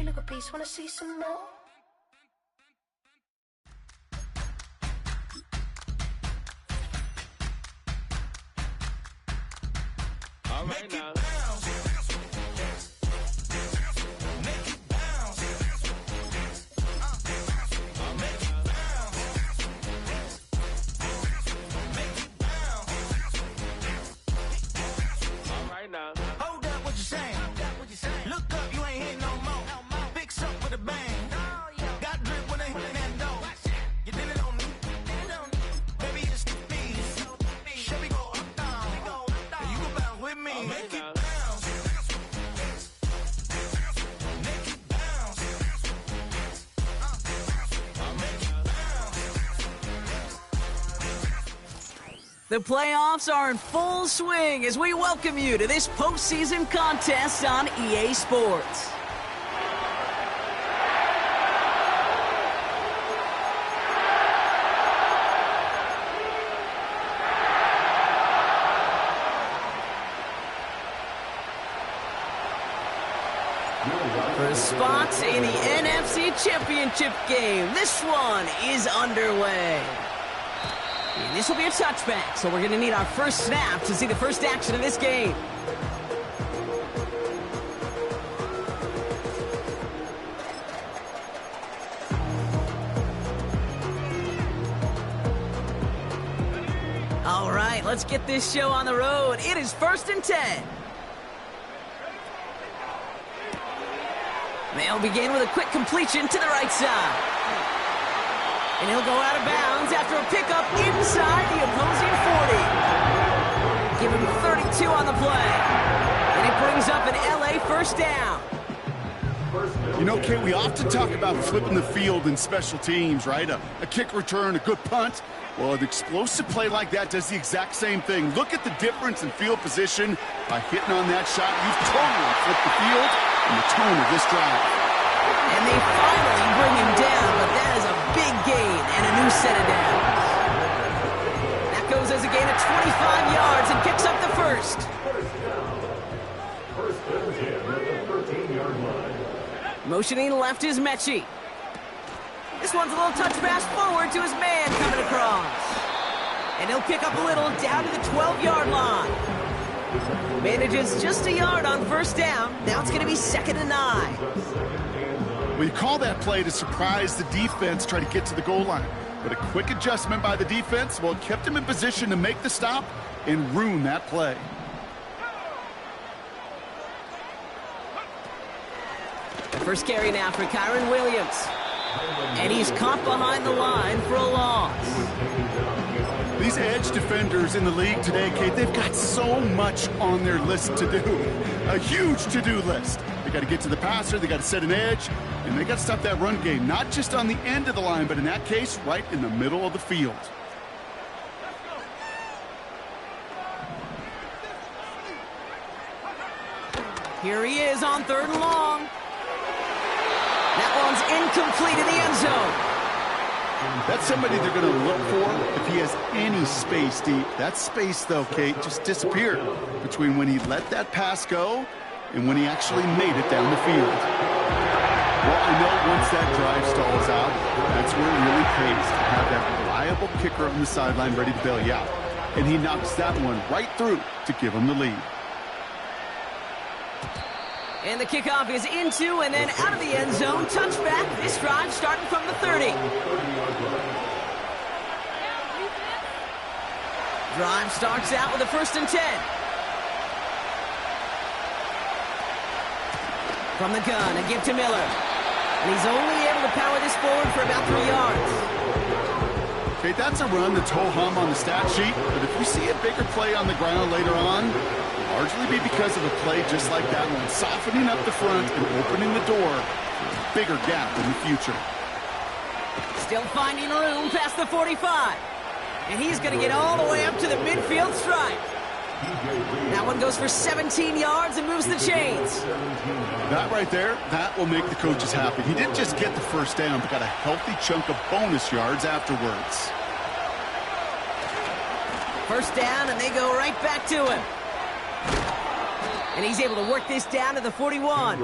clinical piece. Wanna see some more? All right now. Now. Hold up, what you saying? Look up, you ain't hitting no more. Fix up with a bang. Got drip when they hit that door. You did it on me. Baby, it's me. Chevy go up, down. You go bounce with me. Make it bounce. Make it bounce. Make it bounce. The playoffs are in full swing as we welcome you to this postseason contest on EA Sports. For spots in the NFC Championship game, this one is underway. And this will be a touchback, so we're going to need our first snap to see the first action of this game. All right, let's get this show on the road. It is 1st and 10. They'll begin with a quick completion to the right side. And he'll go out of bounds after a pickup inside the opposing 40. Give him 32 on the play. And it brings up an LA first down. You know, Kate, we often talk about flipping the field in special teams, right? A kick return, a good punt. Well, an explosive play like that does the exact same thing. Look at the difference in field position. By hitting on that shot, you've totally flipped the field and the tone of this drive. And they finally bring him down, but that is a big gain and a new set of downs. That goes as a gain of 25 yards and picks up the first. Motioning left is Mechie. This one's a little touch pass forward to his man coming across. And he'll pick up a little down to the 12-yard line. Manages just a yard on first down. Now it's going to be 2nd and 9. Well, you call that play to surprise the defense, try to get to the goal line. But a quick adjustment by the defense, well, it kept him in position to make the stop and ruin that play. The first carry now for Kyron Williams. And he's caught behind the line for a loss. These edge defenders in the league today, Kate, they've got so much on their list to do. A huge to-do list. They got to get to the passer, they got to set an edge, and they got to stop that run game, not just on the end of the line, but in that case, right in the middle of the field. Here he is on 3rd and long. That one's incomplete in the end zone. That's somebody they're going to look for if he has any space deep. That space, though, Kate, just disappeared between when he let that pass go and when he actually made it down the field. Well, I know once that drive stalls out, that's where it really pays to have that reliable kicker on the sideline ready to bail you out. And he knocks that one right through to give him the lead. And the kickoff is into and then out of the end zone. Touchback. This drive starting from the 30. Drive starts out with a 1st and 10. From the gun, a give to Miller. And he's only able to power this forward for about 3 yards. Okay, that's a run that's ho-hum on the stat sheet, but if we see a bigger play on the ground later on, largely be because of a play just like that one, softening up the front and opening the door for a bigger gap in the future. Still finding room past the 45. And he's going to get all the way up to the midfield stripe. That one goes for 17 yards and moves the chains. That right there, that will make the coaches happy. He didn't just get the first down, but got a healthy chunk of bonus yards afterwards. First down, and they go right back to him. And he's able to work this down to the 41.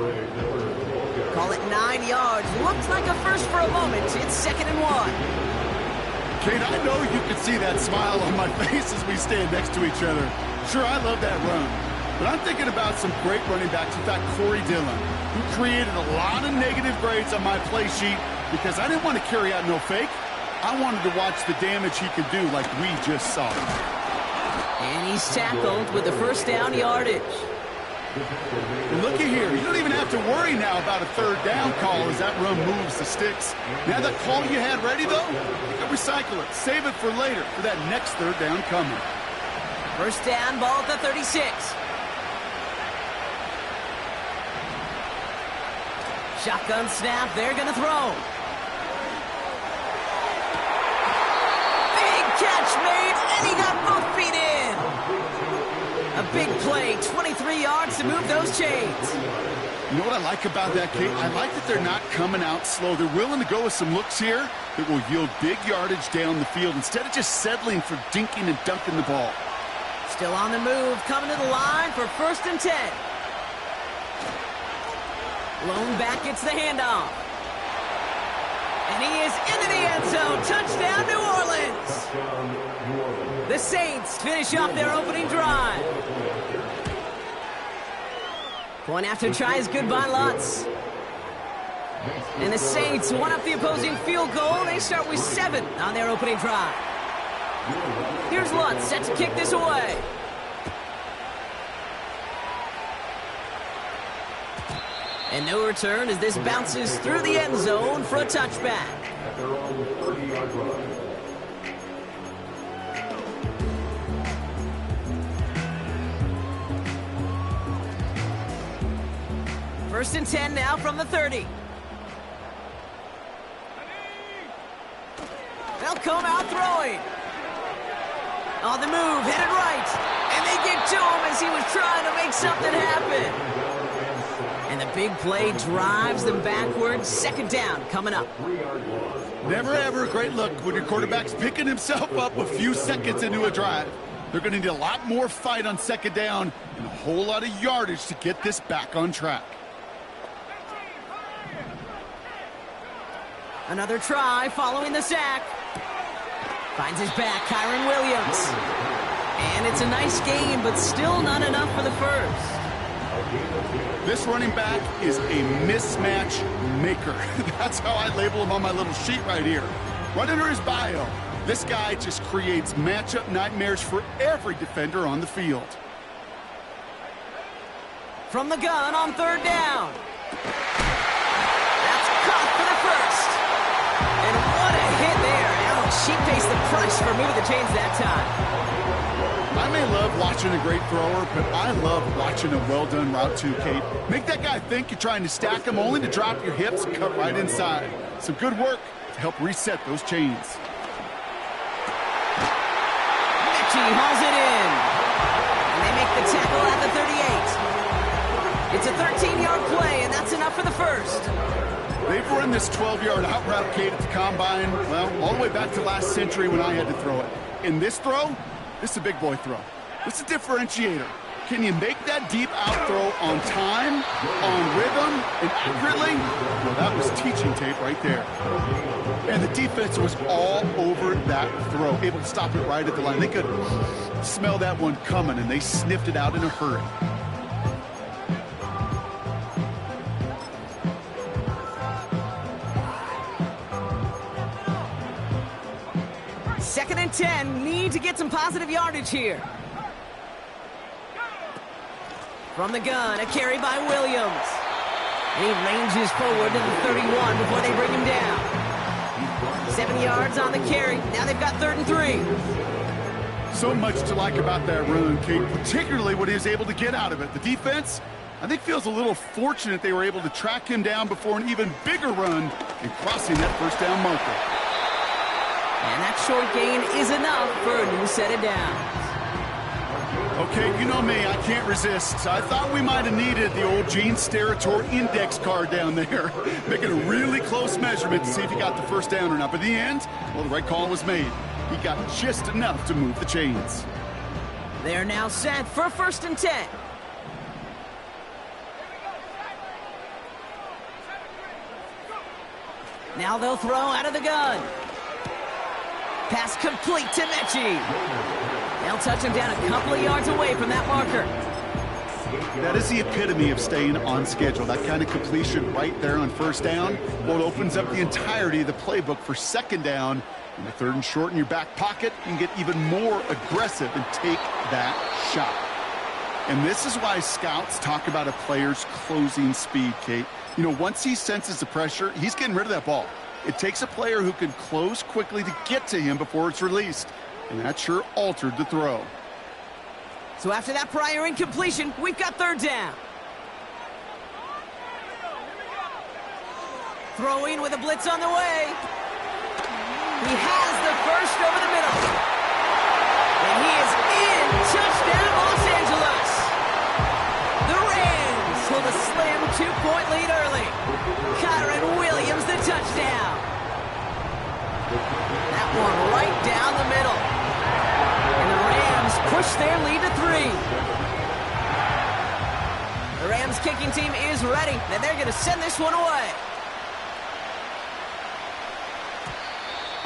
Ball at 9 yards. Looks like a first for a moment. It's 2nd and 1. Kate, I know you can see that smile on my face as we stand next to each other. Sure, I love that run. But I'm thinking about some great running backs. In fact, Corey Dillon, who created a lot of negative grades on my play sheet because I didn't want to carry out no fake. I wanted to watch the damage he could do like we just saw. And he's tackled with the first down yardage. And looky here, you don't even have to worry now about a 3rd down call as that run moves the sticks. Now that call you had ready, though, you can recycle it. Save it for later for that next 3rd down coming. First down, ball at the 36. Shotgun snap, they're going to throw. Big catch made, and he got both feet in. A big play, 23 yards to move those chains. You know what I like about that, Kate? I like that they're not coming out slow. They're willing to go with some looks here that will yield big yardage down the field instead of just settling for dinking and dunking the ball. Still on the move, coming to the line for 1st and 10. Lone back gets the handoff. And he is into the end zone. Touchdown, New Orleans. The Saints finish off their opening drive. Point after try is good by Lutz. And the Saints one up the opposing field goal. They start with 7 on their opening drive. Here's Lutz set to kick this away. And no return as this bounces through the end zone for a touchback. First and 10 now from the 30. They'll come out throwing. On the move, headed right. And they get to him as he was trying to make something happen. And the big play drives them backwards. 2nd down coming up. Never ever a great look when your quarterback's picking himself up a few seconds into a drive. They're going to need a lot more fight on 2nd down and a whole lot of yardage to get this back on track. Another try following the sack. Finds his back, Kyron Williams. And it's a nice game, but still not enough for the first. This running back is a mismatch maker. That's how I label him on my little sheet right here. Right under his bio, this guy just creates matchup nightmares for every defender on the field. From the gun on 3rd down. That's caught for the first. And what a hit there. Ouch, she faced the price for moving the chains that time. I may love watching a great thrower, but I love watching a well-done route too, Kate. Make that guy think you're trying to stack him only to drop your hips and cut right inside. Some good work to help reset those chains. Mechie hauls it in. And they make the tackle at the 38. It's a 13-yard play, and that's enough for the first. They've run this 12-yard out route, Kate, at the combine, well, all the way back to last century when I had to throw it. In this throw, this is a big boy throw. This is a differentiator. Can you make that deep out throw on time, on rhythm, and accurately? Well, that was teaching tape right there. And the defense was all over that throw, able to stop it right at the line. They could smell that one coming, and they sniffed it out in a hurry. Second and 10, need to get some positive yardage here. From the gun, a carry by Williams. And he ranges forward to the 31 before they bring him down. 7 yards on the carry. Now they've got 3rd and 3. So much to like about that run, Kate, particularly what he was able to get out of it. The defense, I think, feels a little fortunate they were able to track him down before an even bigger run and crossing that 1st down marker. And that short gain is enough for a new set of downs. Okay, you know me, I can't resist. I thought we might have needed the old Gene Steratore index card down there, making a really close measurement to see if he got the 1st down or not. But in the end, well, the right call was made. He got just enough to move the chains. They're now set for 1st and 10. Now they'll throw out of the gun. Pass complete to Mechie. They'll touch him down a couple of yards away from that marker. That is the epitome of staying on schedule. That kind of completion right there on first down, well, it opens up the entirety of the playbook for second down. In the third and short in your back pocket, you can get even more aggressive and take that shot. And this is why scouts talk about a player's closing speed, Kate. You know, once he senses the pressure, he's getting rid of that ball. It takes a player who can close quickly to get to him before it's released. And that sure altered the throw. So after that prior incompletion, we've got third down. Throwing with a blitz on the way. He has the first over the middle. And he is in. Touchdown, Los Angeles. The Rams hold a slim 2-point lead early. Kyron Williams, the touchdown. That one right down the middle. And the Rams push their lead to 3. The Rams kicking team is ready, and they're going to send this one away.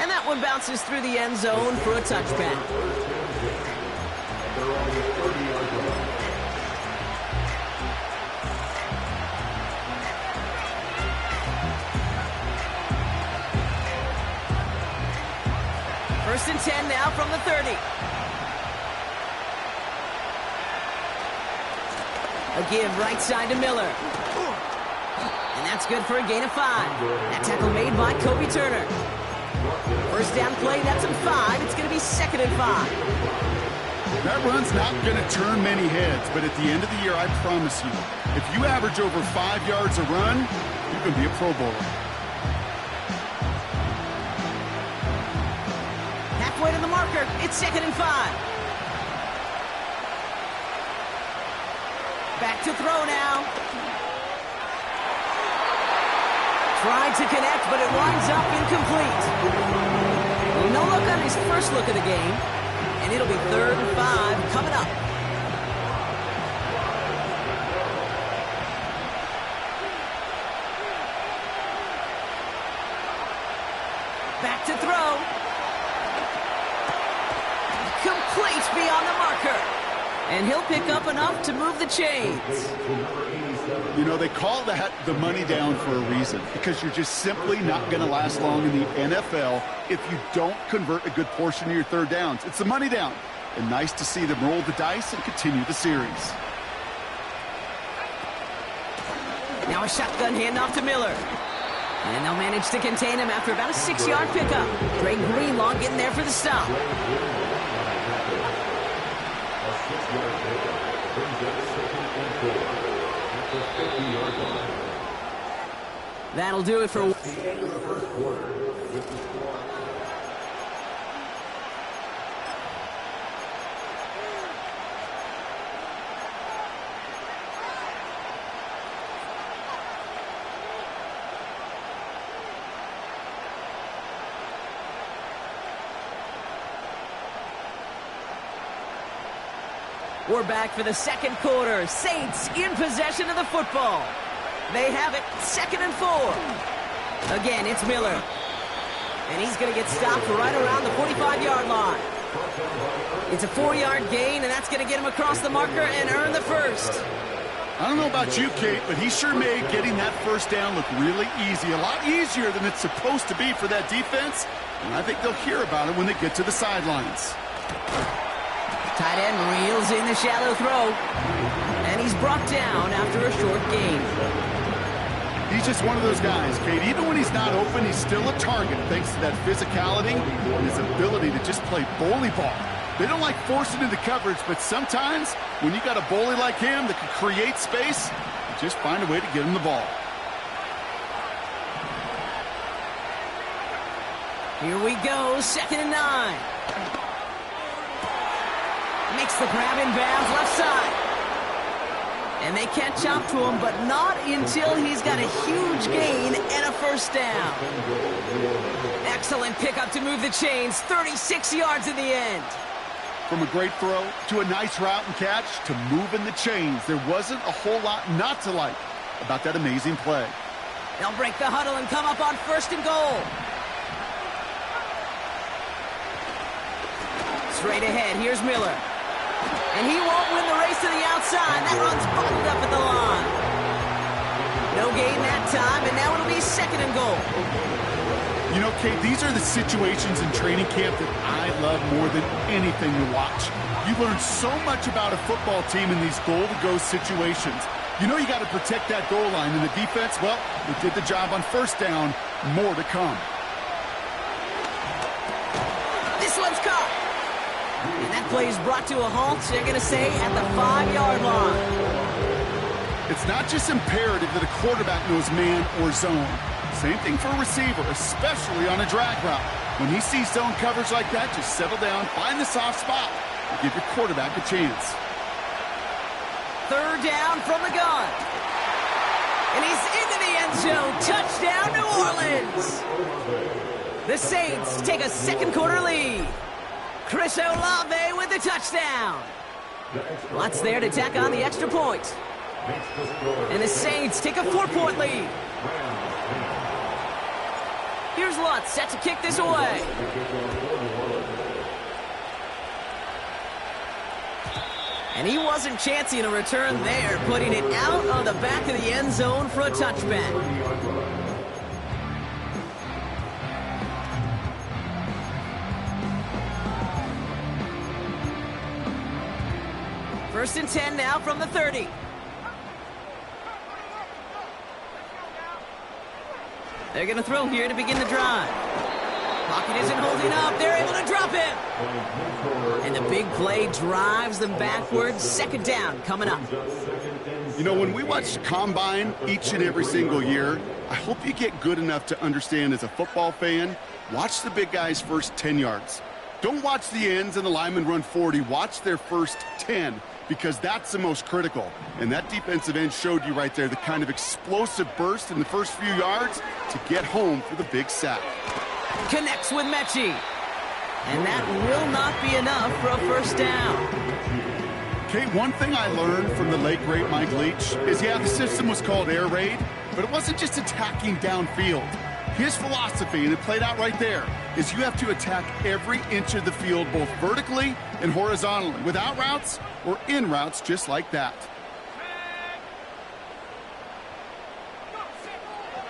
And that one bounces through the end zone for a touchback. First and 10 now from the 30. A give right side to Miller. And that's good for a gain of 5. That tackle made by Kobe Turner. First down play, that's a 5. It's going to be 2nd and 5. That run's not going to turn many heads, but at the end of the year, I promise you, if you average over 5 yards a run, you can be a Pro Bowler. Halfway to the marker, it's 2nd and 5. Back to throw now. Tried to connect, but it winds up incomplete. No look on his first look of the game, and it'll be 3rd and 5 coming up. Back to throw. Complete beyond the marker. And he'll pick up enough to move the chains. You know, they call that the money down for a reason, because you're just simply not going to last long in the NFL if you don't convert a good portion of your third downs. It's the money down. And nice to see them roll the dice and continue the series. Now a shotgun handoff to Miller. And they'll manage to contain him after about a 6-yard pickup. Dre Greenlaw getting there for the stop. That'll do it for... We're back for the second quarter. Saints in possession of the football. They have it, 2nd and 4. Again, it's Miller. And he's going to get stopped right around the 45-yard line. It's a 4-yard gain, and that's going to get him across the marker and earn the first. I don't know about you, Kate, but he sure made getting that first down look really easy. A lot easier than it's supposed to be for that defense. And I think they'll hear about it when they get to the sidelines. Tight end reels in the shallow throw. And he's brought down after a short gain. He's just one of those guys, Kate. Even when he's not open, he's still a target thanks to that physicality and his ability to just play bully ball. They don't like forcing into coverage, but sometimes when you got a bully like him that can create space, you just find a way to get him the ball. Here we go, 2nd and 9. Makes the grab in bounds left side. And they catch up to him, but not until he's got a huge gain and a first down. Excellent pickup to move the chains, 36 yards in the end. From a great throw to a nice route and catch to moving the chains, there wasn't a whole lot not to like about that amazing play. They'll break the huddle and come up on 1st and goal. Straight ahead, here's Miller. And he won't win the race to the outside. That run's bottled up at the line. No gain that time, and now it'll be 2nd and goal. You know, Kate, these are the situations in training camp that I love more than anything to watch. You learn so much about a football team in these goal-to-go situations. You know you got to protect that goal line, and the defense, well, they did the job on 1st down. More to come. This one's caught. And that play is brought to a halt, they're going to say, at the 5-yard line. It's not just imperative that a quarterback knows man or zone. Same thing for a receiver, especially on a drag route. When he sees zone coverage like that, just settle down, find the soft spot, and give your quarterback a chance. 3rd down from the gun. And he's into the end zone. Touchdown, New Orleans. The Saints take a 2nd quarter lead. Chris Olave with the touchdown. Lutz there to tack on the extra point. And the Saints take a 4-point lead. Here's Lutz set to kick this away. And he wasn't chancing a return there, putting it out on the back of the end zone for a touchback. First and 10 now from the 30. They're going to throw here to begin the drive. Pocket isn't holding up. They're able to drop him. And the big play drives them backwards. 2nd down coming up. You know, when we watch Combine each and every single year, I hope you get good enough to understand as a football fan, watch the big guys' first 10 yards. Don't watch the ends and the linemen run 40. Watch their first 10, because that's the most critical. And that defensive end showed you right there the kind of explosive burst in the first few yards to get home for the big sack. Connects with Mechie. And that will not be enough for a 1st down. Okay, one thing I learned from the late, great Mike Leach is, yeah, the system was called air raid, but it wasn't just attacking downfield. His philosophy, and it played out right there, is you have to attack every inch of the field, both vertically and horizontally, with out routes or in routes just like that.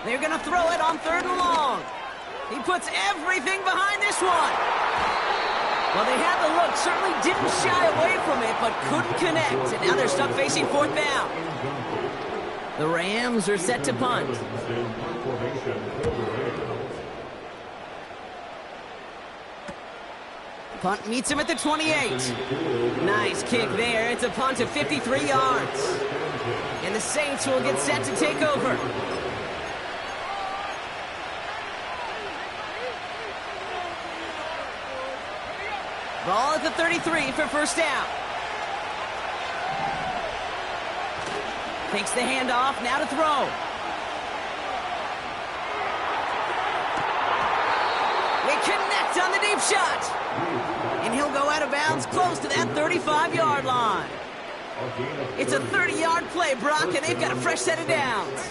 They're going to throw it on 3rd and long. He puts everything behind this one. Well, they had the look, certainly didn't shy away from it, but couldn't connect. And now they're stuck facing 4th down. The Rams are set to punt. Punt meets him at the 28. Nice kick there. It's a punt of 53 yards. And the Saints will get set to take over. Ball at the 33 for 1st down. Takes the handoff, now to throw. They connect on the deep shot. And he'll go out of bounds close to that 35-yard line. It's a 30-yard play, Brock, and they've got a fresh set of downs.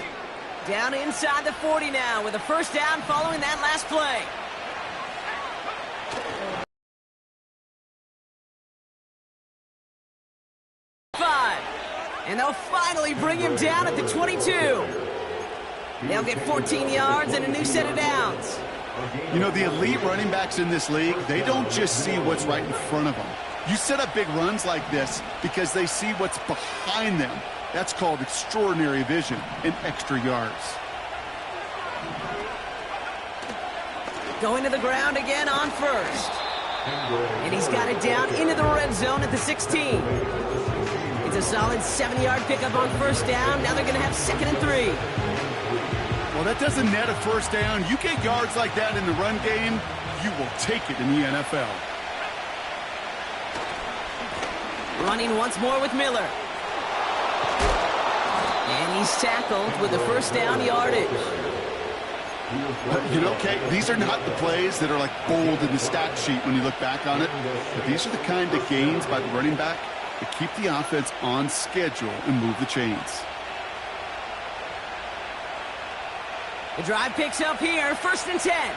Down inside the 40 now with a 1st down following that last play. And they'll finally bring him down at the 22. They'll get 14 yards and a new set of downs. You know, the elite running backs in this league, they don't just see what's right in front of them. You set up big runs like this because they see what's behind them. That's called extraordinary vision and extra yards. Going to the ground again on 1st. And he's got it down into the red zone at the 16. It's a solid 7-yard pickup on 1st down. Now they're going to have 2nd and 3. Well, that doesn't net a 1st down. You get yards like that in the run game, you will take it in the NFL. Running once more with Miller. And he's tackled with the 1st down yardage. You know, Kate, these are not the plays that are like bold in the stat sheet when you look back on it. But these are the kind of gains by the running back that keep the offense on schedule and move the chains. The drive picks up here, 1st and 10.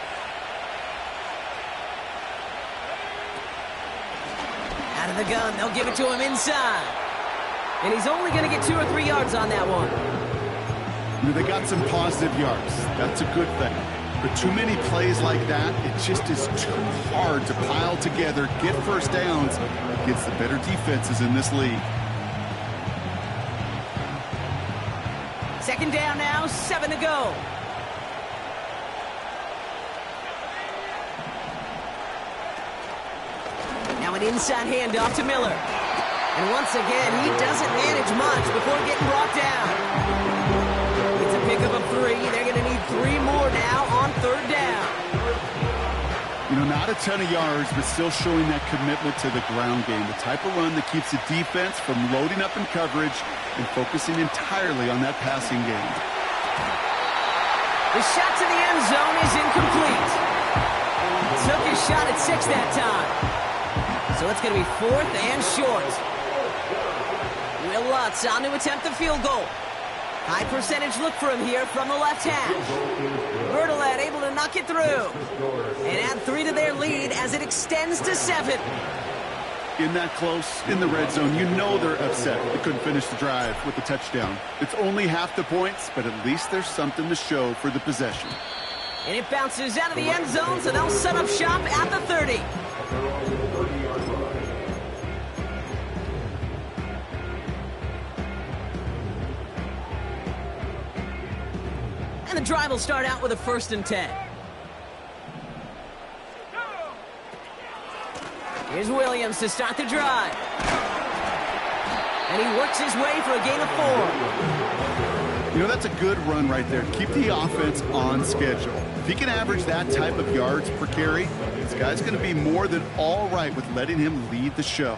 Out of the gun, they'll give it to him inside. And he's only going to get 2 or 3 yards on that one. They got some positive yards. That's a good thing. But too many plays like that, it just is too hard to pile together, get first downs against the better defenses in this league. 2nd down now, 7 to go. Now an inside handoff to Miller. And once again, he doesn't manage much before getting brought down. It's a pickup of 3. They're going to need 3 more now on 3rd down. Not a ton of yards, but still showing that commitment to the ground game. The type of run that keeps the defense from loading up in coverage and focusing entirely on that passing game. The shot to the end zone is incomplete. Took his shot at 6 that time. So it's going to be 4th and short. Will Lutz on to attempt the field goal. High percentage look for him here from the left hash. Bertolet able to knock it through. And add 3 to their lead as it extends to 7. In that close, in the red zone, they're upset. They couldn't finish the drive with the touchdown. It's only half the points, but at least there's something to show for the possession. And it bounces out of the end zone, so they'll set up shop at the 30. And the drive will start out with a 1st and 10. Here's Williams to start the drive. And he works his way for a gain of 4. That's a good run right there. Keep the offense on schedule. If he can average that type of yards per carry, this guy's going to be more than all right with letting him lead the show.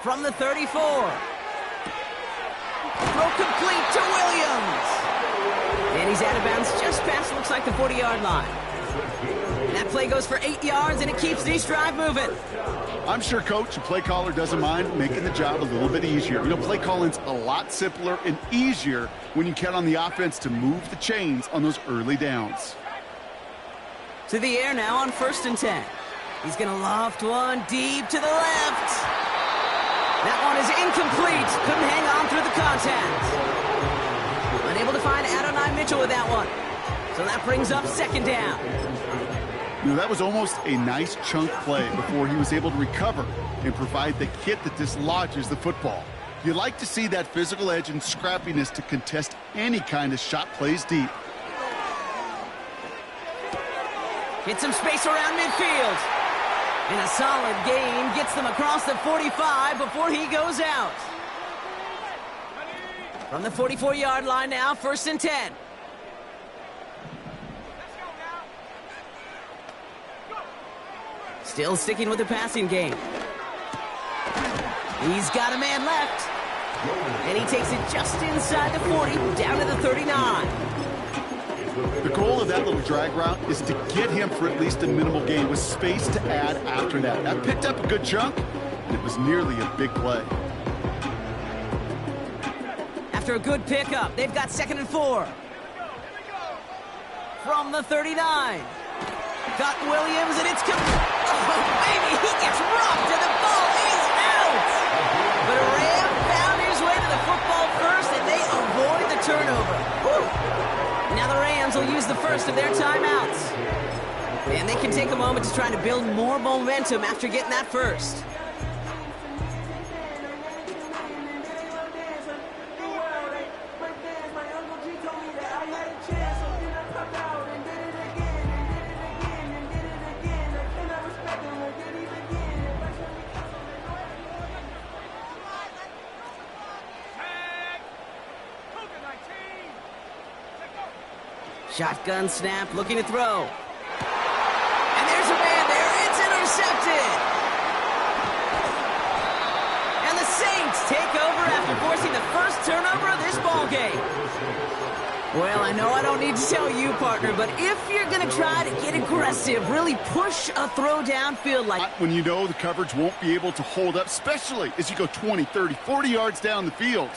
From the 34. Throw complete to Williams. And he's out of bounds just past, looks like, the 40-yard line. And that play goes for 8 yards, and it keeps this drive moving. I'm sure, Coach, the play caller doesn't mind making the job a little bit easier. Play calling's a lot simpler and easier when you count on the offense to move the chains on those early downs. To the air now on 1st and 10. He's going to loft one deep to the left. That one is incomplete. Couldn't hang on through the contact. Unable to find Adonai Mitchell with that one. So that brings up 2nd down. That was almost a nice chunk play before he was able to recover and provide the hit that dislodges the football. You like to see that physical edge and scrappiness to contest any kind of shot plays deep. Hit some space around midfield. And a solid gain gets them across the 45 before he goes out. From the 44-yard line now, 1st and 10. Still sticking with the passing game. He's got a man left. And he takes it just inside the 40, down to the 39. The goal of that little drag route is to get him for at least a minimal gain with space to add after that. That picked up a good chunk, and it was nearly a big play. After a good pickup, they've got 2nd and 4. From the 39. Got Williams, and it's... Oh, baby, he gets rocked, and the ball is out! But a Ram found his way to the football first, and they avoid the turnover. Woo! Now the Rams will use the first of their timeouts. And they can take a moment to try to build more momentum after getting that first. Shotgun snap, looking to throw. And there's a man there. It's intercepted. And the Saints take over after forcing the first turnover of this ballgame. Well, I know I don't need to tell you, partner, but if you're going to try to get aggressive, really push a throw downfield like... When you know the coverage won't be able to hold up, especially as you go 20, 30, 40 yards down the field.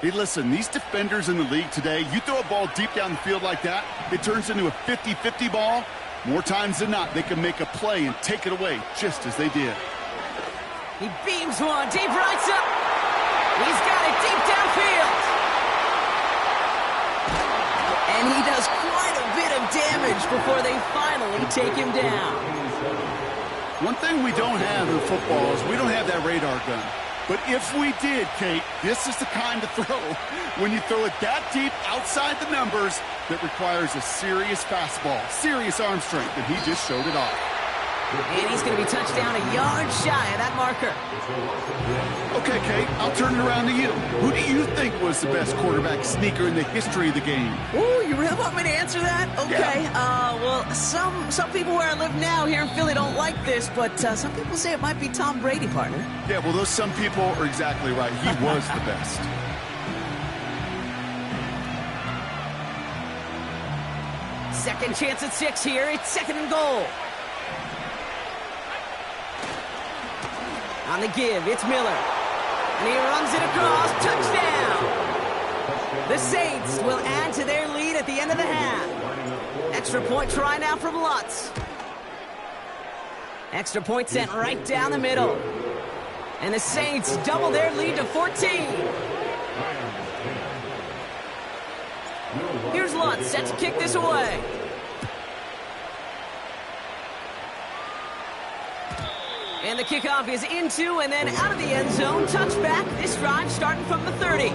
Hey, listen, these defenders in the league today, you throw a ball deep down the field like that, it turns into a 50-50 ball. More times than not, they can make a play and take it away, just as they did. He beams one, deep right up. He's got it deep downfield. And he does quite a bit of damage before they finally take him down. One thing we don't have in football is we don't have that radar gun. But if we did, Kate, this is the kind of throw, when you throw it that deep outside the numbers, that requires a serious fastball, serious arm strength, and he just showed it off. And he's going to be touched down a yard shy of that marker. Okay, Kate, I'll turn it around to you. Who do you think was the best quarterback sneaker in the history of the game? Ooh, you really want me to answer that? Okay, Yeah. well, some people where I live now here in Philly don't like this, but some people say it might be Tom Brady, partner. Yeah, well, those some people are exactly right. He was the best. Second chance at 6 here. It's second and goal. On the give, it's Miller. And he runs it across. Touchdown! The Saints will add to their lead at the end of the half. Extra point try now from Lutz. Extra point sent right down the middle. And the Saints double their lead to 14. Here's Lutz, set to kick this away. And the kickoff is into and then out of the end zone. Touchback. This drive starting from the 30.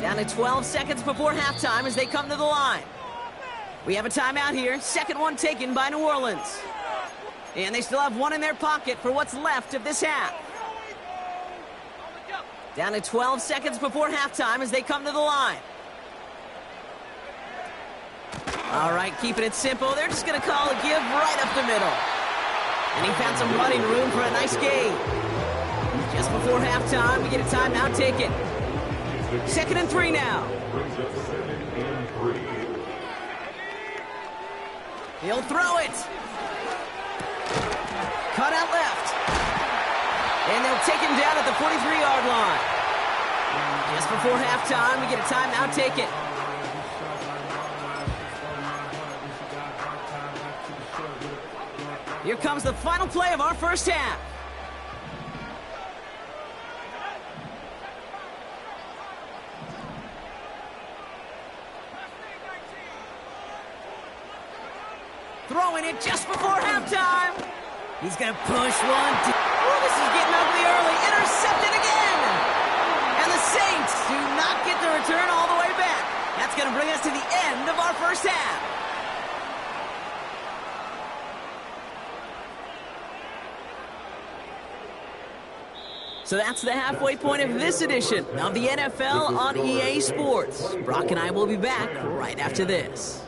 Down to 12 seconds before halftime as they come to the line. We have a timeout here. Second one taken by New Orleans. And they still have one in their pocket for what's left of this half. Down to 12 seconds before halftime as they come to the line. All right, keeping it simple. They're just going to call a give right up the middle. And he found some running room for a nice gain. Just before halftime, we get a timeout taken. 2nd and 3 now. He'll throw it. Cut out left. And they'll take him down at the 43-yard line. Just before halftime, we get a timeout taken. Here comes the final play of our first half. Throwing it just before halftime. He's going to push one. Oh, this is getting ugly early. Intercepted again. And the Saints do not get the return all the way back. That's going to bring us to the end of our first half. So that's the halfway point of this edition of the NFL on EA Sports. Brock and I will be back right after this.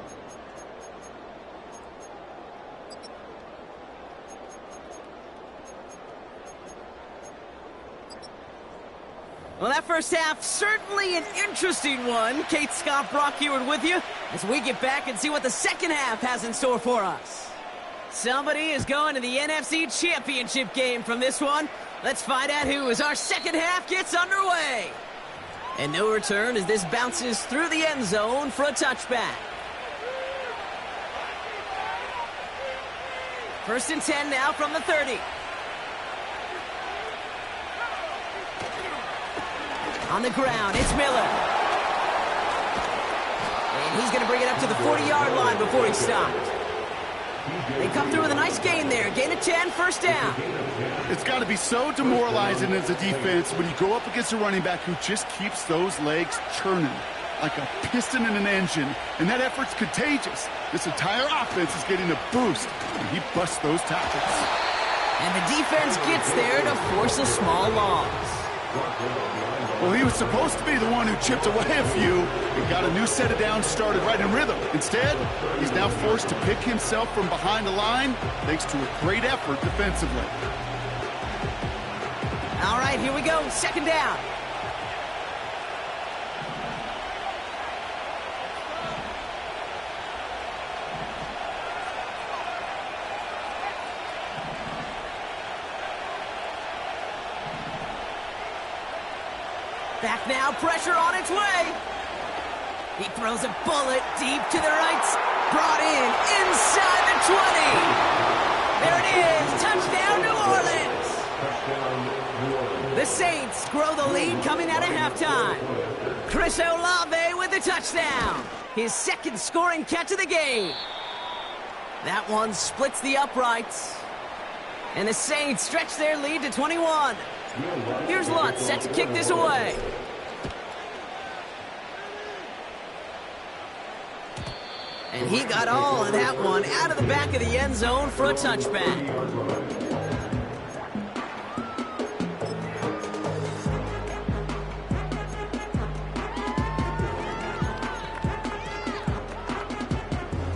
Well, that first half, certainly an interesting one. Kate, Scott, Brock Heward with you as we get back and see what the second half has in store for us. Somebody is going to the NFC Championship game from this one. Let's find out who as our second half gets underway. And no return as this bounces through the end zone for a touchback. 1st and 10 now from the 30. On the ground, it's Miller. And he's going to bring it up to the 40-yard line before he's stopped. They come through with a nice gain there. Gain of 10, first down. It's got to be so demoralizing as a defense when you go up against a running back who just keeps those legs churning like a piston in an engine. And that effort's contagious. This entire offense is getting a boost, and he busts those tackles. And the defense gets there to force a small loss. Well, he was supposed to be the one who chipped away a few and got a new set of downs started right in rhythm. Instead, he's now forced to pick himself from behind the line thanks to a great effort defensively. All right, here we go. 2nd down. Back now, pressure on its way. He throws a bullet deep to the right. Brought in inside the 20. There it is. Touchdown, New Orleans. The Saints grow the lead coming out of halftime. Chris Olave with the touchdown. His second scoring catch of the game. That one splits the uprights. And the Saints stretch their lead to 21. Here's Lutz set to kick this away. And he got all of that one out of the back of the end zone for a touchback.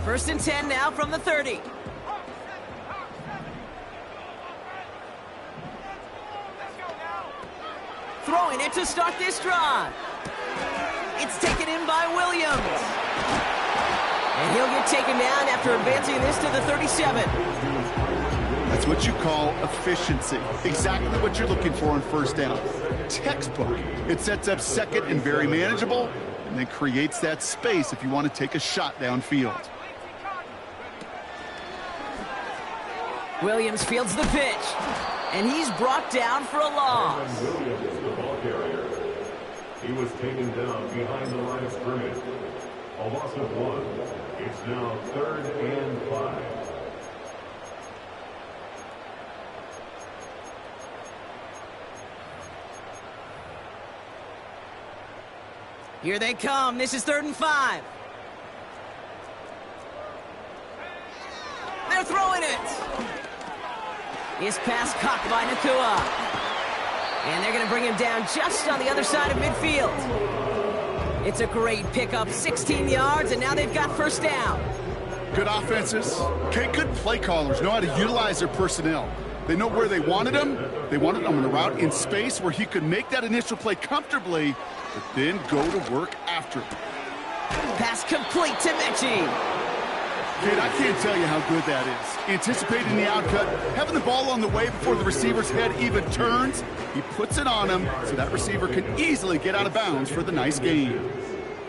First and 10 now from the 30. Throwing it to start this drive. It's taken in by Williams. And he'll get taken down after advancing this to the 37. That's what you call efficiency. Exactly what you're looking for on first down. Textbook. It sets up second and very manageable, and then creates that space if you want to take a shot downfield. Williams fields the pitch, and he's brought down for a loss. Williams, the ball carrier. He was taken down behind the line of scrimmage. A loss of 1. It's now 3rd and 5. Here they come. This is 3rd and 5. They're throwing it. His pass caught by Nakua. And they're going to bring him down just on the other side of midfield. It's a great pickup, 16 yards, and now they've got first down. Good offenses. Okay, good play callers know how to utilize their personnel. They know where they wanted him. They wanted him on a route in space where he could make that initial play comfortably, but then go to work after it. Pass complete to Mechie. Kid, I can't tell you how good that is. Anticipating the outcut, having the ball on the way before the receiver's head even turns. He puts it on him so that receiver can easily get out of bounds for the nice gain.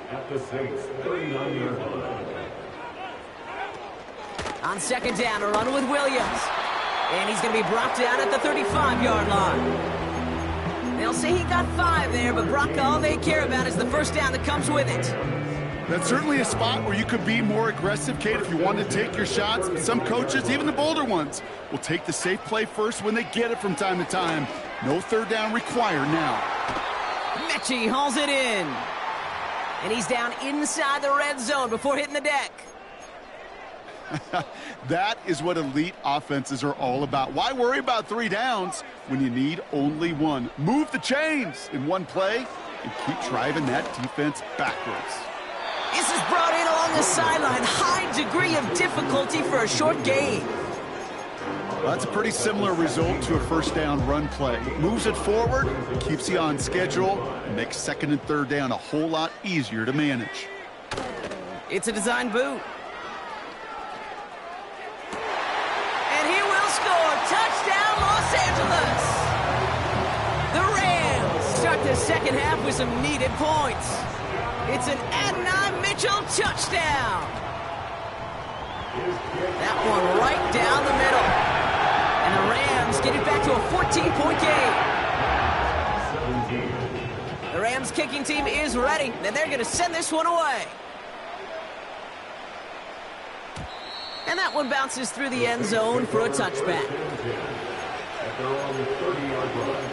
At the Saints, 39-yard line. On second down, a run with Williams. And he's going to be brought down at the 35-yard line. They'll say he got 5 there, but Brock, all they care about is the first down that comes with it. That's certainly a spot where you could be more aggressive, Kate, if you want to take your shots. Some coaches, even the bolder ones, will take the safe play first when they get it from time to time. No third down required now. Mechie hauls it in. And he's down inside the red zone before hitting the deck. That is what elite offenses are all about. Why worry about 3 downs when you need only 1? Move the chains in one play and keep driving that defense backwards. This is brought in along the sideline. High degree of difficulty for a short gain. Well, that's a pretty similar result to a first down run play. Moves it forward, keeps you on schedule, and makes second and third down a whole lot easier to manage. It's a design boot. And he will score. Touchdown, Los Angeles. The Rams start the second half with some needed points. It's an Adonai Mitchell touchdown. That one right down the middle. And the Rams get it back to a 14-point game. The Rams kicking team is ready, and they're going to send this one away. And that one bounces through the end zone for a touchback. At their own 30-yard line.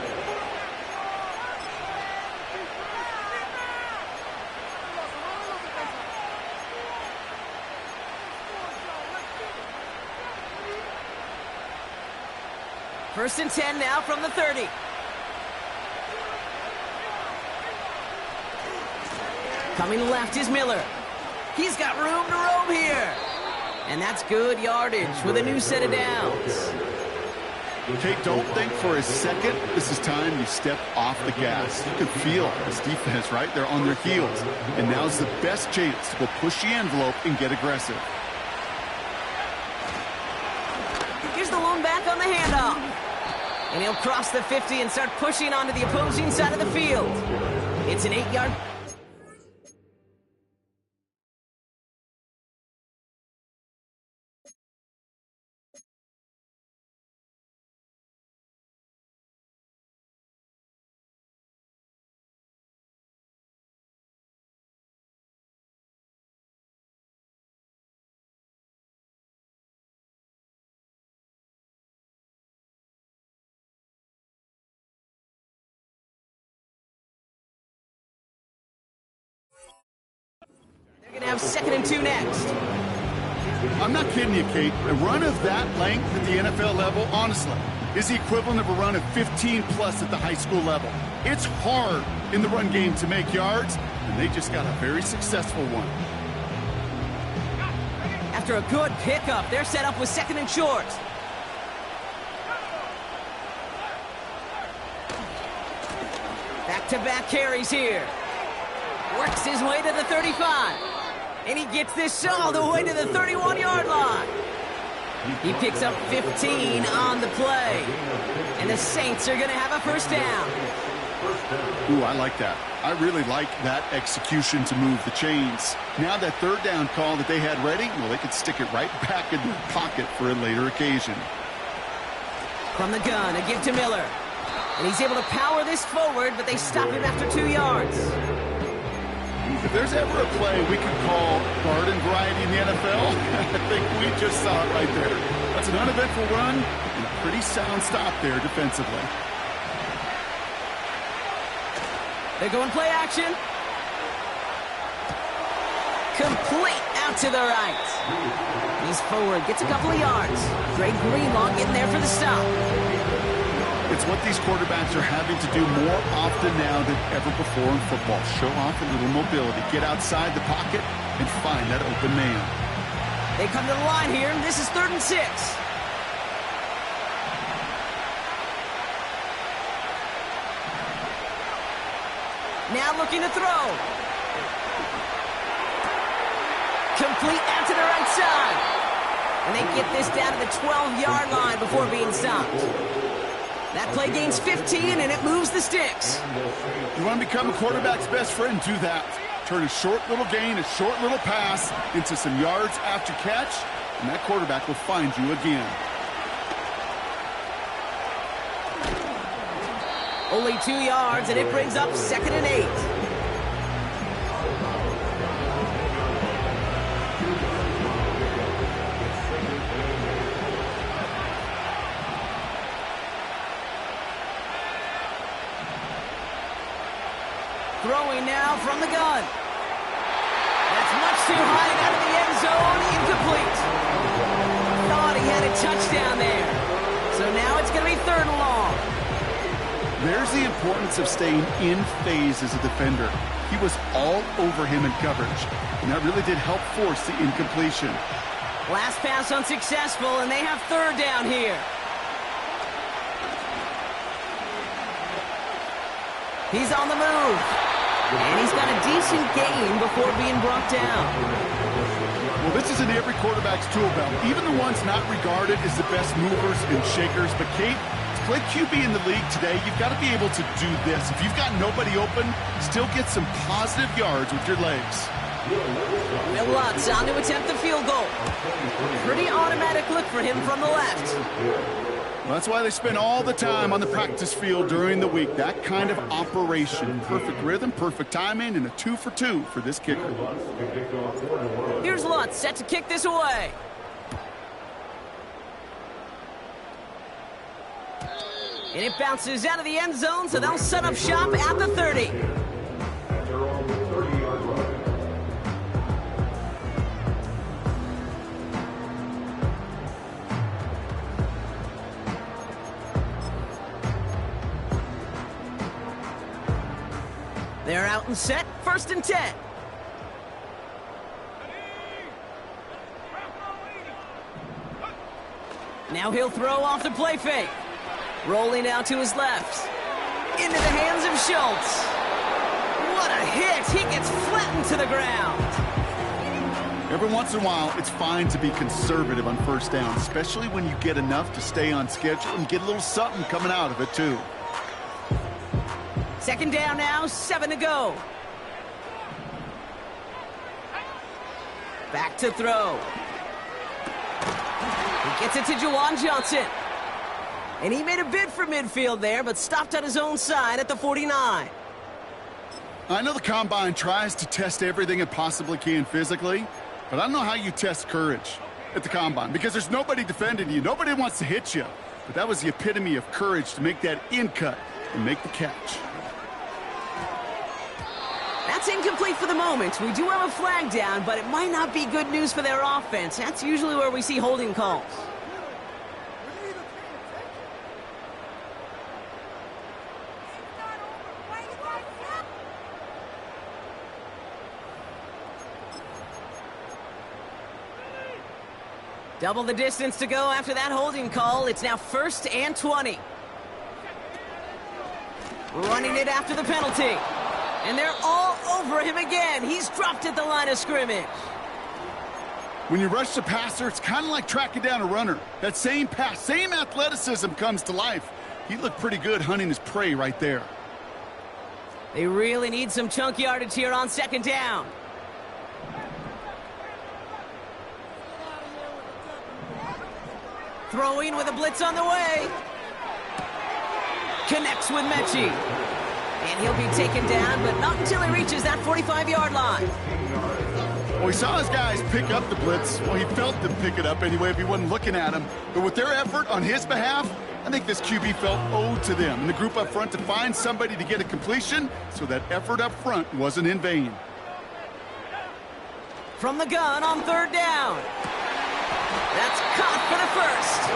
First and 10 now from the 30. Coming left is Miller. He's got room to roam here. And that's good yardage with a new set of downs. Okay, don't think for a second this is time you step off the gas. You can feel this defense, right? They're on their heels. And now's the best chance to go push the envelope and get aggressive. Here's the lone back on the handoff. And he'll cross the 50 and start pushing onto the opposing side of the field. It's an 8-yard. They're going to have 2nd and 2 next. I'm not kidding you, Kate. A run of that length at the NFL level, honestly, is the equivalent of a run of 15-plus at the high school level. It's hard in the run game to make yards, and they just got a very successful one. After a good pickup, they're set up with 2nd and short. Back-to-back carries here. Works his way to the 35. And he gets this all the way to the 31-yard line. He picks up 15 on the play. And the Saints are going to have a first down. Ooh, I like that. I really like that execution to move the chains. Now that 3rd down call that they had ready, well, they could stick it right back in their pocket for a later occasion. From the gun, a give to Miller. And he's able to power this forward, but they stop him after 2 yards. If there's ever a play we could call garden variety in the NFL, I think we just saw it right there. That's an uneventful run and a pretty sound stop there defensively. They're going play action. Complete out to the right. He's forward, gets a couple of yards. Greg Greenlaw getting there for the stop. It's what these quarterbacks are having to do more often now than ever before in football. Show off a little mobility. Get outside the pocket and find that open man. They come to the line here, and this is 3rd and 6. Now looking to throw. Complete out to the right side. And they get this down to the 12-yard line before being stopped. That play gains 15, and it moves the sticks. You want to become a quarterback's best friend? Do that. Turn a short little gain, a short little pass into some yards after catch, and that quarterback will find you again. Only 2 yards, and it brings up 2nd and 8. Throwing now from the gun. That's much too high and out of the end zone. Incomplete. Thought he had a touchdown there. So now it's going to be 3rd and long. There's the importance of staying in phase as a defender. He was all over him in coverage, and that really did help force the incompletion. Last pass unsuccessful, and they have 3rd down here. He's on the move. And he's got a decent gain before being brought down. Well, this is in every quarterback's tool belt, even the ones not regarded as the best movers and shakers. But, Kate, to play QB in the league today, you've got to be able to do this. If you've got nobody open, still get some positive yards with your legs. Will Lutz on to attempt the field goal. Pretty automatic look for him from the left. Well, that's why they spend all the time on the practice field during the week. That kind of operation. Perfect rhythm, perfect timing, and a 2 for 2 for this kicker. Here's Lutz set to kick this away. And it bounces out of the end zone, so they'll set up shop at the 30. They're out and set, 1st and 10. Now he'll throw off the play fake. Rolling out to his left. Into the hands of Schultz. What a hit! He gets flattened to the ground. Every once in a while, it's fine to be conservative on 1st down, especially when you get enough to stay on schedule and get a little something coming out of it, too. Second down now, 7 to go. Back to throw. He gets it to Juwan Johnson. And he made a bid for midfield there, but stopped on his own side at the 49. I know the Combine tries to test everything it possibly can physically, but I don't know how you test courage at the Combine, because there's nobody defending you. Nobody wants to hit you. But that was the epitome of courage to make that in cut and make the catch. That's incomplete for the moment. We do have a flag down, but it might not be good news for their offense. That's usually where we see holding calls. Double the distance to go after that holding call. It's now 1st and 20. Running it after the penalty. And they're all over him again. He's dropped at the line of scrimmage. When you rush the passer, it's kind of like tracking down a runner. That same pass, same athleticism comes to life. He looked pretty good hunting his prey right there. They really need some chunk yardage here on 2nd down. Throwing with a blitz on the way. Connects with Mechie. And he'll be taken down, but not until he reaches that 45-yard line. Well, he saw his guys pick up the blitz. Well, he felt them pick it up anyway if he wasn't looking at him. But with their effort on his behalf, I think this QB felt owed to them and the group up front to find somebody to get a completion, so that effort up front wasn't in vain. From the gun on 3rd down. That's caught for the first.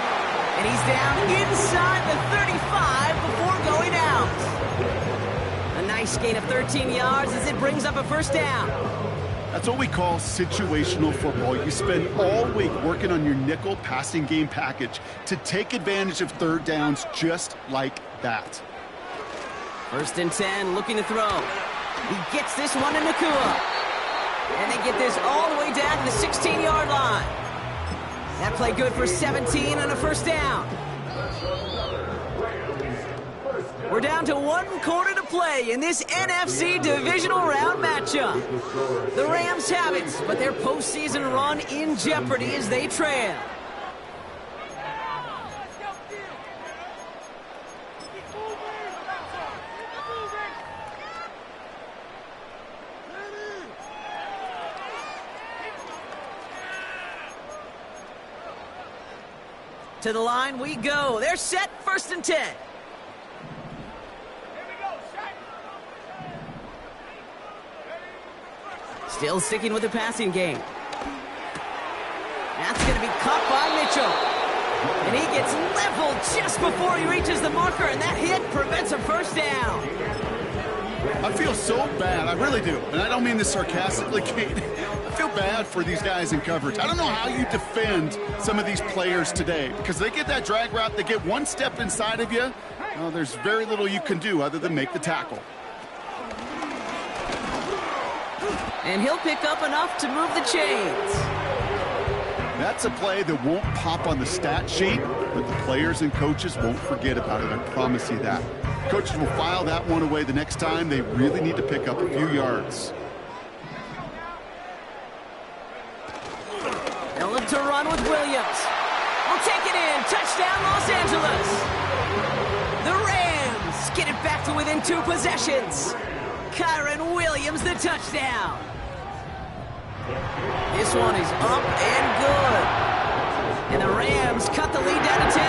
And he's down inside the 35 before going out. A nice gain of 13 yards as it brings up a 1st down. That's what we call situational football. You spend all week working on your nickel passing game package to take advantage of 3rd downs just like that. 1st and 10, looking to throw. He gets this one to Nakua. And they get this all the way down to the 16-yard line. That play good for 17 and a 1st down. We're down to 1 quarter to play in this NFC Divisional Round matchup. The Rams have it, but their postseason run in jeopardy as they trail. To the line we go. They're set, 1st and 10. Still sticking with the passing game. That's going to be caught by Mitchell. And he gets leveled just before he reaches the marker, and that hit prevents a 1st down. I feel so bad, I really do. And I don't mean this sarcastically, Kate. I feel bad for these guys in coverage. I don't know how you defend some of these players today, because they get that drag route, they get one step inside of you. Well, there's very little you can do other than make the tackle. And he'll pick up enough to move the chains. That's a play that won't pop on the stat sheet, but the players and coaches won't forget about it. I promise you that. Coaches will file that one away the next time. They really need to pick up a few yards. They'll look to run with Williams. We'll take it in. Touchdown, Los Angeles. The Rams get it back to within 2 possessions. Kyron Williams, the touchdown. This one is up and good. And the Rams cut the lead down to 10.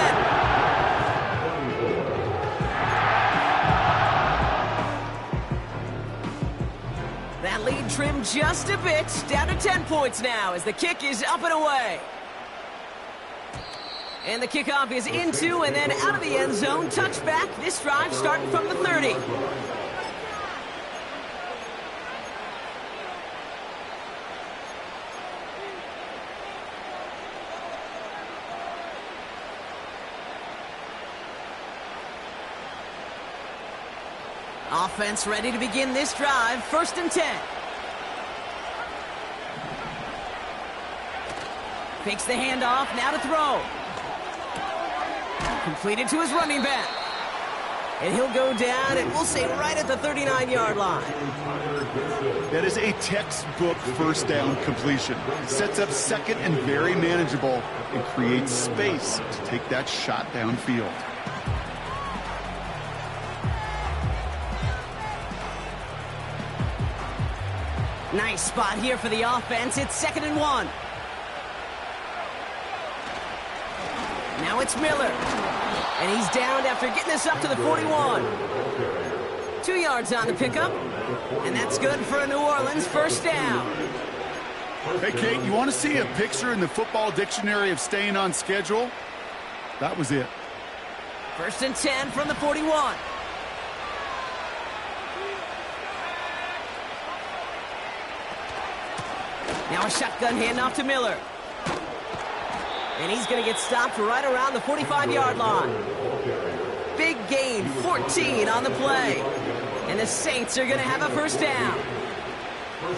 That lead trimmed just a bit, down to 10 points now as the kick is up and away. And the kickoff is into and then out of the end zone. Touchback, this drive starting from the 30. Offense ready to begin this drive. 1st and 10. Fakes the handoff, now to throw. Completed to his running back. And he'll go down, and we'll say right at the 39-yard line. That is a textbook first down completion. Sets up second and very manageable and creates space to take that shot downfield. Nice spot here for the offense. It's 2nd and 1. Now it's Miller. And he's down after getting this up to the 41. 2 yards on the pickup. And that's good for a New Orleans first down. Hey, Kate, you want to see a picture in the football dictionary of staying on schedule? That was it. 1st and 10 from the 41. Now a shotgun handoff to Miller. And he's going to get stopped right around the 45-yard line. Big gain, 14 on the play. And the Saints are going to have a first down.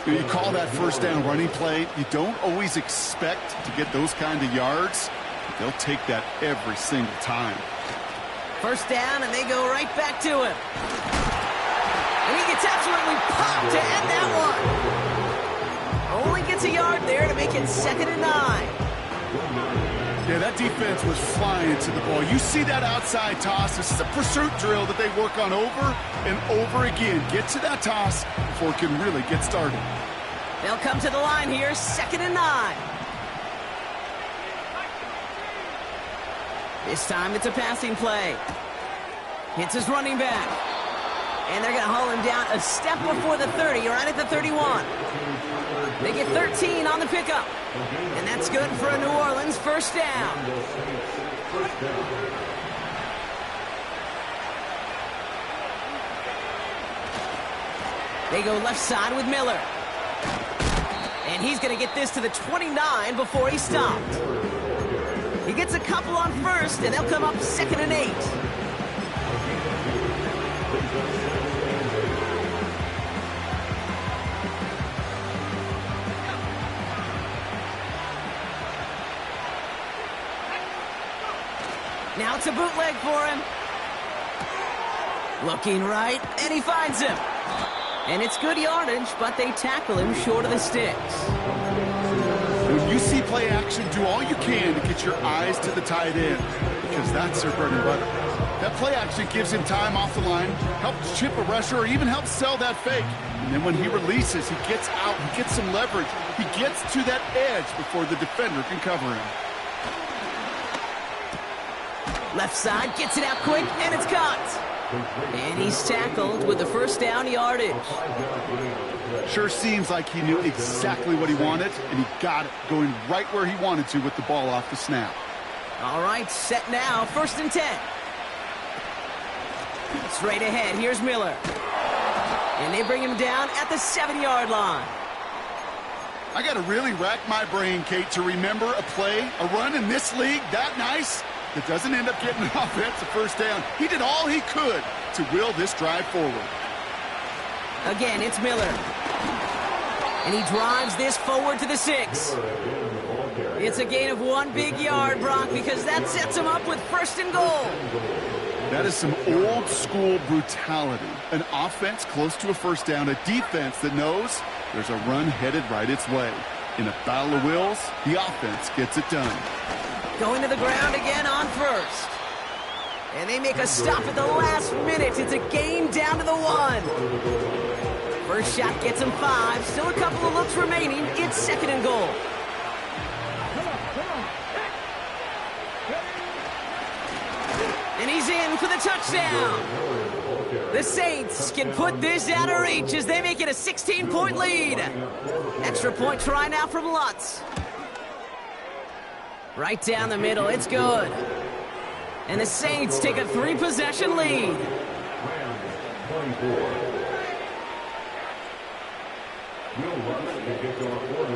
You call that first down running play. You don't always expect to get those kind of yards. They'll take that every single time. First down, and they go right back to him. And he gets absolutely popped to end that one. Only gets a yard there to make it 2nd and 9. Yeah, that defense was flying to the ball. You see that outside toss. This is a pursuit drill that they work on over and over again. Get to that toss before it can really get started. They'll come to the line here, 2nd and 9. This time it's a passing play. Hits his running back. And they're going to haul him down a step before the 30, right at the 31. They get 13 on the pickup. And that's good for a New Orleans first down. They go left side with Miller. And he's going to get this to the 29 before he's stopped. He gets a couple on first, and they'll come up 2nd and 8. Now it's a bootleg for him. Looking right, and he finds him. And it's good yardage, but they tackle him short of the sticks. When you see play action, do all you can to get your eyes to the tight end, because that's their bread and butter. That play action gives him time off the line, helps chip a rusher, or even helps sell that fake. And then when he releases, he gets out, he gets some leverage. He gets to that edge before the defender can cover him. Left side, gets it out quick, and it's caught. And he's tackled with the first down yardage. Sure seems like he knew exactly what he wanted, and he got it, going right where he wanted to with the ball off the snap. All right, set now, 1st and 10. Straight ahead, here's Miller. And they bring him down at the 7-yard line. I got to really rack my brain, Kate, to remember a play, a run in this league that nice that doesn't end up getting an offensive first down. He did all he could to will this drive forward. Again, it's Miller. And he drives this forward to the 6. It's a gain of 1 big yard, Brock, because that sets him up with 1st and goal. That is some old school brutality. An offense close to a first down, a defense that knows there's a run headed right its way. In a battle of wills, the offense gets it done. Going to the ground again on 1st. And they make a stop at the last minute. It's a gain down to the 1. First shot gets him 5. Still a couple of looks remaining. It's 2nd and goal. And he's in for the touchdown. The Saints can put this out of reach as they make it a 16-point lead. Extra point try now from Lutz. Right down the middle, it's good. And the Saints take a 3-possession lead.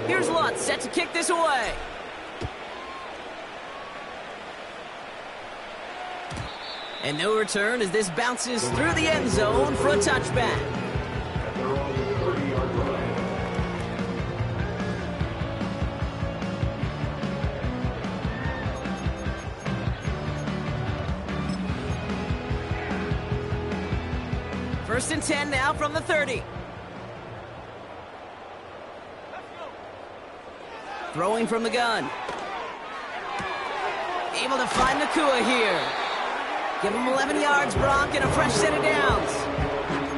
Here's Lutz set to kick this away. And no return as this bounces through the end zone for a touchback. First and 10 now from the 30. Throwing from the gun. Able to find Nakua here. Give him 11 yards, Brock, and a fresh set of downs.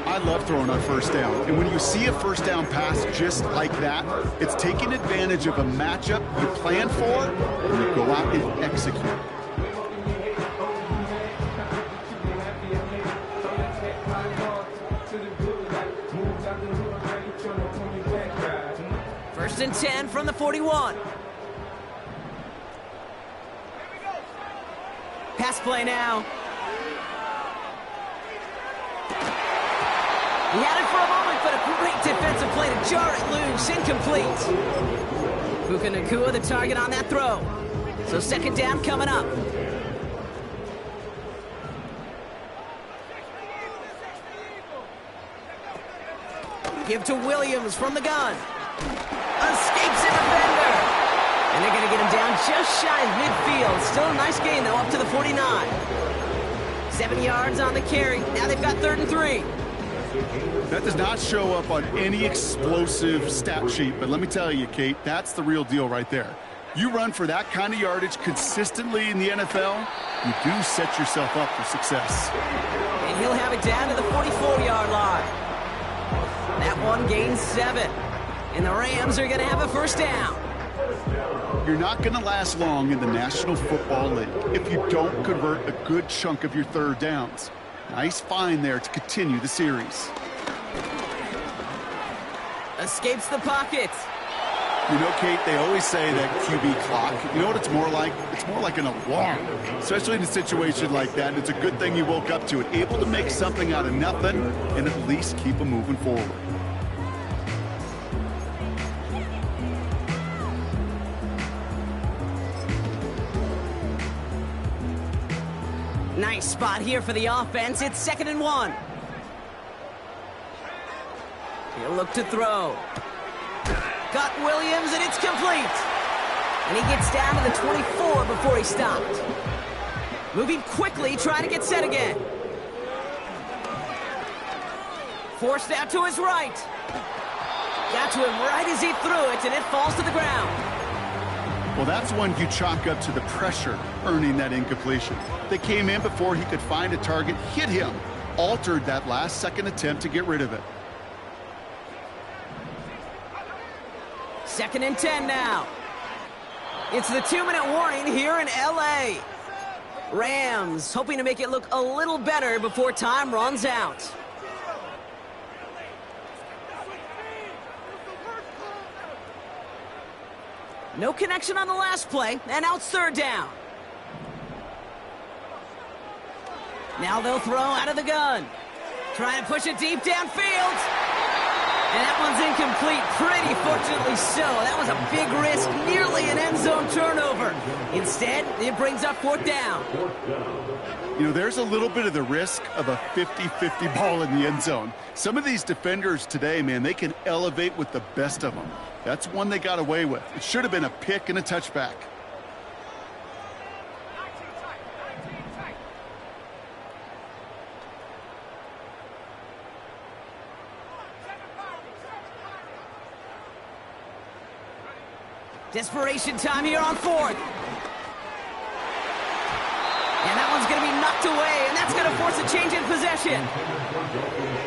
I love throwing on first down. And when you see a first down pass just like that, it's taking advantage of a matchup you plan for, and you go out and execute. First and 10 from the 41. Pass play now. He had it for a moment, but a great defensive play to jar it loose. Incomplete. Puka Nakua the target on that throw. So second down coming up. Give to Williams from the gun. Escapes a defender. And they're going to get him down just shy of midfield. Still a nice gain, though, up to the 49. 7 yards on the carry. Now they've got 3rd and 3. That does not show up on any explosive stat sheet, but let me tell you, Kate, that's the real deal right there. You run for that kind of yardage consistently in the NFL, you do set yourself up for success. And he'll have it down to the 44-yard line. That one gains 7. And the Rams are going to have a first down. You're not going to last long in the National Football League if you don't convert a good chunk of your third downs. Nice find there to continue the series. Escapes the pocket. You know, Kate, they always say that QB clock, you know what it's more like? It's more like an alarm, especially in a situation like that. It's a good thing you woke up to it, able to make something out of nothing and at least keep them moving forward. Nice spot here for the offense. It's 2nd and 1. He'll look to throw. Got Williams, and it's complete. And he gets down to the 24 before he stopped. Moving quickly, trying to get set again. Forced out to his right. Got to him right as he threw it, and it falls to the ground. Well, that's one you chalk up to the pressure earning that incompletion. They came in before he could find a target, hit him, altered that last-second attempt to get rid of it. 2nd and 10 now. It's the 2-minute warning here in L.A. Rams hoping to make it look a little better before time runs out. No connection on the last play, and now it's 3rd down. Now they'll throw out of the gun. Trying to push it deep downfield. And that one's incomplete, pretty fortunately so. That was a big risk, nearly an end zone turnover. Instead, it brings up 4th down. You know, there's a little bit of the risk of a 50-50 ball in the end zone. Some of these defenders today, man, they can elevate with the best of them. That's one they got away with. It should have been a pick and a touchback. Desperation time here on 4th. And that one's going to be knocked away, and that's going to force a change in possession.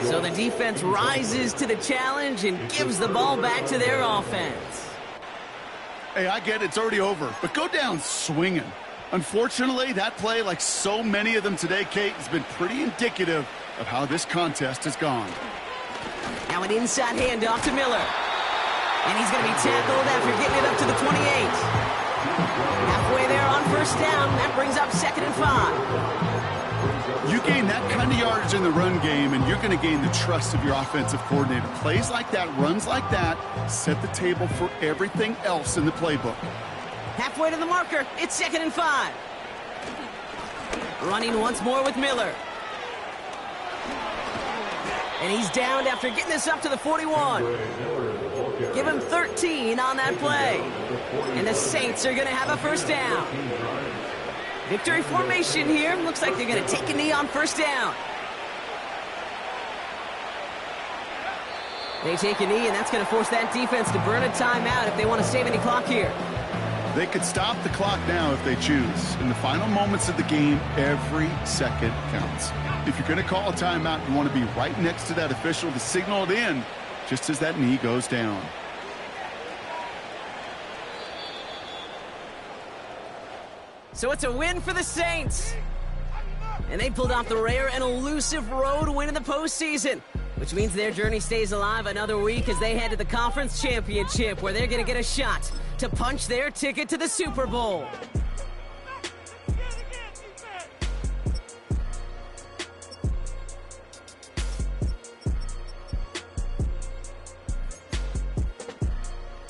So the defense rises to the challenge and gives the ball back to their offense. Hey, I get it, it's already over, but go down swinging. Unfortunately, that play, like so many of them today, Kate, has been pretty indicative of how this contest has gone. Now an inside handoff to Miller. And he's going to be tackled after getting it up to the 28. Halfway there on 1st down. That brings up 2nd and 5. You gain that kind of yardage in the run game, and you're going to gain the trust of your offensive coordinator. Plays like that, runs like that, set the table for everything else in the playbook. Halfway to the marker. It's 2nd and 5. Running once more with Miller. And he's downed after getting this up to the 41. Give him 13 on that play. And the Saints are going to have a 1st down. Victory formation here. Looks like they're going to take a knee on 1st down. They take a knee, and that's going to force that defense to burn a timeout if they want to save any clock here. They could stop the clock now if they choose. In the final moments of the game, every second counts. If you're going to call a timeout, you want to be right next to that official to signal it in just as that knee goes down. So it's a win for the Saints. And they pulled off the rare and elusive road win in the postseason, which means their journey stays alive another week as they head to the conference championship, where they're going to get a shot to punch their ticket to the Super Bowl.